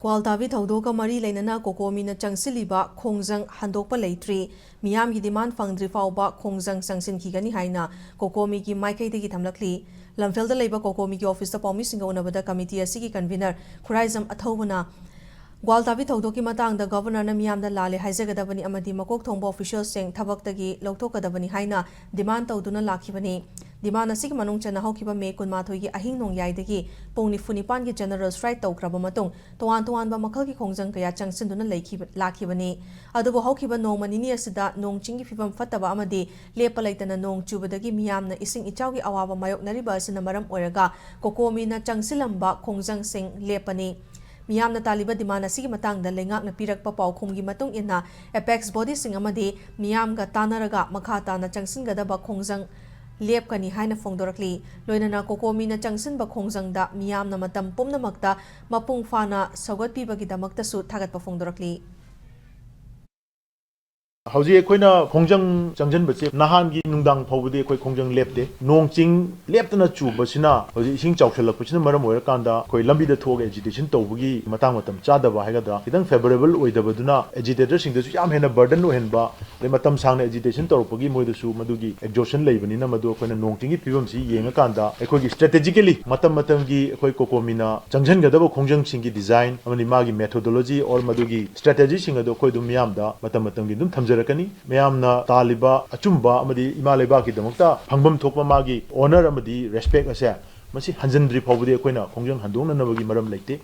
Kwaltabi Thaudoka Mari Lainana Cocomi na Changsiliba Khongjang Handokpa Leitri Meeyamgi demand Phangdriba Phaoba Khongjang Changsinkhigani haina Cocomi ki Maikai Thamlakli Lamfelda Labor Cocomi ki office the Pomi Singa Unabada Committee Asiki convener Khuraizam Athobana Gwaltabi Thaudoki Matang the governor na Meeyam da Lale Haizagadabani Amadi Makok Thongbo officials saying Thabaktagi Loktokadabani haina demand Tauduna Lakibani Demand asik manung chana hokiba me kunmathoi gi ahing nong yaidagi pongni funipan gi general strike tawkraba matung toan ba makhal gi khongjang kaya changsinduna lakhibani adubo hokiba nong manini asida nong chingi phibam fataba amadi lepa laitana nong chubadagi miyamna ising ichawgi awaba mayok nariba asina maram oiraga Cocomi na changsilamba khongjang sing lepani Meeyamna taliba demand asigi matangda lengakna pirakpa paukhumgi matung ina apex body sing amadi Meeyamga tanaraga makhata na changsingadaba khongjang Lepkani haina Phongdorakli Loinana Cocomi na Changsinba Khongjangda Meeyamna matam pumnamakta mapung fana sagatpibagidamaktsu thagatpa Phongdorakli Hauji akoina Khongjang changjanbache nahangi nungdang phawbudi akoi Khongjang lepte nongching leptana chubasina hauji ising chawthalakpachina maram oirakanda akoi lambida thoga agitation tawbugi matang matam chadaba haigada idang favorable oidabaduna agitator singdasu yam hena burden ohenba le matam sangna agitation tawpagi moidasu madugi exhaustion leibanina madu akoina nongching gi pibamsi yengakanda akoi strategically matam gi akoi Cocomi na changjangadaba Khongjang singi design amani magi methodology or madugi strategy singado akoi dum yamda matam gi dum Rakani, Meeyamna Taliba, Achumba, Amadi Imaleba ki damakta, Phangbam Thokpa magi honor amadi respect ase, masi Hanjandri Phaobudi akoina Khongjang handongna nabagi maram leite.